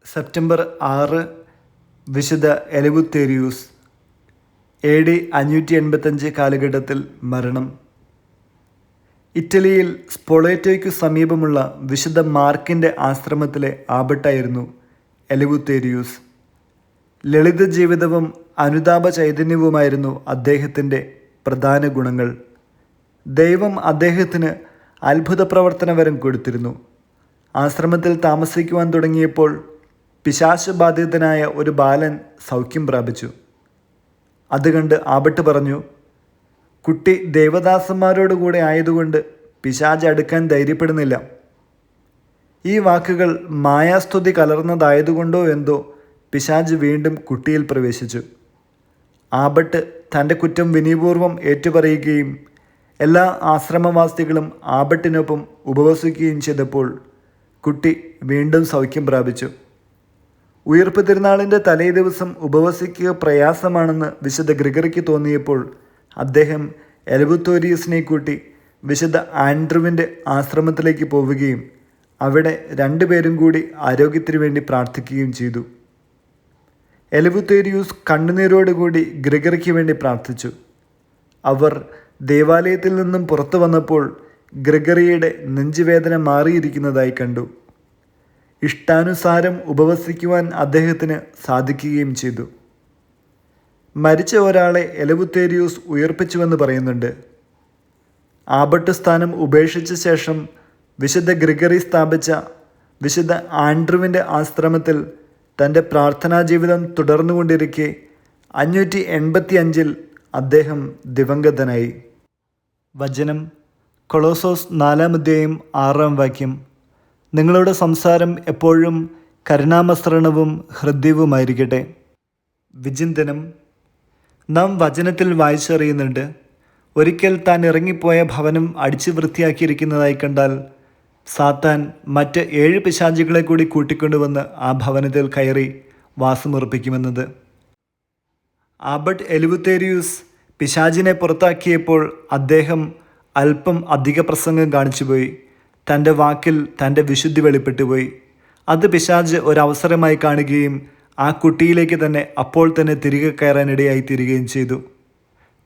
September 6 വിശുദ്ധ എലവുത്തേരിയൂസ്. AD 585 കാലഘട്ടത്തിൽ മരണം. ഇറ്റലിയിൽ സ്പൊളേറ്റോയ്ക്കു സമീപമുള്ള വിശുദ്ധ മാർക്കിൻ്റെ ആശ്രമത്തിലെ ആബട്ടായിരുന്നു എലവുത്തേരിയൂസ്. ലളിത ജീവിതവും അനുതാപ ചൈതന്യവുമായിരുന്നു അദ്ദേഹത്തിൻ്റെ പ്രധാന ഗുണങ്ങൾ. ദൈവം അദ്ദേഹത്തിന് അത്ഭുത പ്രവർത്തനവരം കൊടുത്തിരുന്നു. ആശ്രമത്തിൽ താമസിക്കുവാൻ തുടങ്ങിയപ്പോൾ പിശാച് ബാധിതനായ ഒരു ബാലൻ സൗഖ്യം പ്രാപിച്ചു. അത് കണ്ട് ആബട്ട് പറഞ്ഞു, കുട്ടി ദേവദാസന്മാരോടുകൂടെ ആയതുകൊണ്ട് പിശാച് അടുക്കാൻ ധൈര്യപ്പെടുന്നില്ല. ഈ വാക്കുകൾ മായാസ്തുതി കലർന്നതായതുകൊണ്ടോ എന്തോ പിശാച് വീണ്ടും കുട്ടിയിൽ പ്രവേശിച്ചു. ആബട്ട് തൻ്റെ കുറ്റം വിനയപൂർവ്വം ഏറ്റുപറയുകയും എല്ലാ ആശ്രമവാസികളും ആബട്ടിനൊപ്പം ഉപവസിക്കുകയും ചെയ്തപ്പോൾ കുട്ടി വീണ്ടും സൗഖ്യം പ്രാപിച്ചു. ഉയിർപ്പ് തിരുനാളിൻ്റെ തലേ ദിവസം ഉപവസിക്കുക പ്രയാസമാണെന്ന് വിശുദ്ധ ഗ്രിഗറിക്ക് തോന്നിയപ്പോൾ അദ്ദേഹം എലവുത്തേരിയൂസിനെ കൂട്ടി വിശുദ്ധ ആൻഡ്രുവിൻ്റെ ആശ്രമത്തിലേക്ക് പോവുകയും അവിടെ രണ്ടുപേരും കൂടി ആരോഗ്യത്തിനു വേണ്ടി പ്രാർത്ഥിക്കുകയും ചെയ്തു. എലവുത്തേരിയൂസ് കണ്ണുനീരോടുകൂടി ഗ്രിഗറിക്ക് വേണ്ടി പ്രാർത്ഥിച്ചു. അവർ ദേവാലയത്തിൽ നിന്നും പുറത്തു വന്നപ്പോൾ ഗ്രിഗറിയുടെ നെഞ്ചുവേദന മാറിയിരിക്കുന്നതായി കണ്ടു. ഇഷ്ടാനുസാരം ഉപവസിക്കുവാൻ അദ്ദേഹത്തിന് സാധിക്കുകയും ചെയ്തു. മരിച്ച ഒരാളെ എലവുത്തേരിയൂസ് ഉയർപ്പിച്ചുവെന്ന് പറയുന്നുണ്ട്. ആബട്ട് സ്ഥാനം ഉപേക്ഷിച്ച ശേഷം വിശുദ്ധ ഗ്രിഗറി സ്ഥാപിച്ച വിശുദ്ധ ആൻഡ്രുവിൻ്റെ ആശ്രമത്തിൽ തൻ്റെ പ്രാർത്ഥനാ ജീവിതം തുടർന്നുകൊണ്ടിരിക്കെ 585 അദ്ദേഹം ദിവംഗതനായി. വചനം കൊളോസോസ് 4:6. നിങ്ങളുടെ സംസാരം എപ്പോഴും കരുണാമസൃണവും ഹൃദ്യവുമായിരിക്കട്ടെ. വിചിന്തനം. നാം വചനത്തിൽ വായിച്ചറിയുന്നുണ്ട്, ഒരിക്കൽ താൻ ഇറങ്ങിപ്പോയ ഭവനം അടിച്ചു വൃത്തിയാക്കിയിരിക്കുന്നതായി കണ്ടാൽ സാത്താൻ മറ്റ് 7 പിശാചുകളെ കൂടി കൂട്ടിക്കൊണ്ടുവന്ന് ആ ഭവനത്തിൽ കയറി വാസമുറപ്പിക്കുമെന്നത്. ആബട്ട് എലവുത്തേരിയൂസ് പിശാചിനെ പുറത്താക്കിയപ്പോൾ അദ്ദേഹം അല്പം അധിക പ്രസംഗം കാണിച്ചുപോയി. തൻ്റെ വാക്കിൽ തൻ്റെ വിശുദ്ധി വെളിപ്പെട്ടുപോയി. അത് പിശാച് ഒരവസരമായി കാണുകയും ആ കുട്ടിയിലേക്ക് തന്നെ അപ്പോൾ തന്നെ തിരികെ കയറാനിടയായി തീരുകയും ചെയ്തു.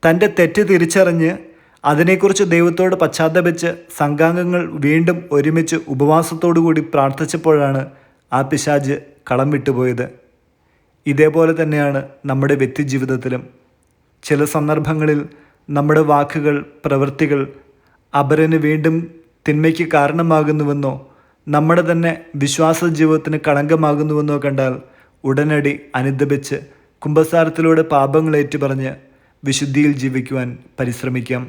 തൻ്റെ തെറ്റ് തിരിച്ചറിഞ്ഞ് അതിനെക്കുറിച്ച് ദൈവത്തോട് പശ്ചാത്തപിച്ച് സംഘാംഗങ്ങൾ വീണ്ടും ഒരുമിച്ച് ഉപവാസത്തോടുകൂടി പ്രാർത്ഥിച്ചപ്പോഴാണ് ആ പിശാച് കളം വിട്ടുപോയത്. ഇതേപോലെ തന്നെയാണ് നമ്മുടെ വ്യക്തിജീവിതത്തിലും. ചില സന്ദർഭങ്ങളിൽ നമ്മുടെ വാക്കുകൾ, പ്രവൃത്തികൾ അപരന് വീണ്ടും തിന്മയ്ക്ക് കാരണമാകുന്നുവെന്നോ നമ്മുടെ തന്നെ വിശ്വാസ ജീവിതത്തിന് കളങ്കമാകുന്നുവെന്നോ കണ്ടാൽ ഉടനടി അനുദപിച്ച് കുമ്പസാരത്തിലൂടെ പാപങ്ങൾ ഏറ്റുപറഞ്ഞ് വിശുദ്ധിയിൽ ജീവിക്കുവാൻ പരിശ്രമിക്കാം.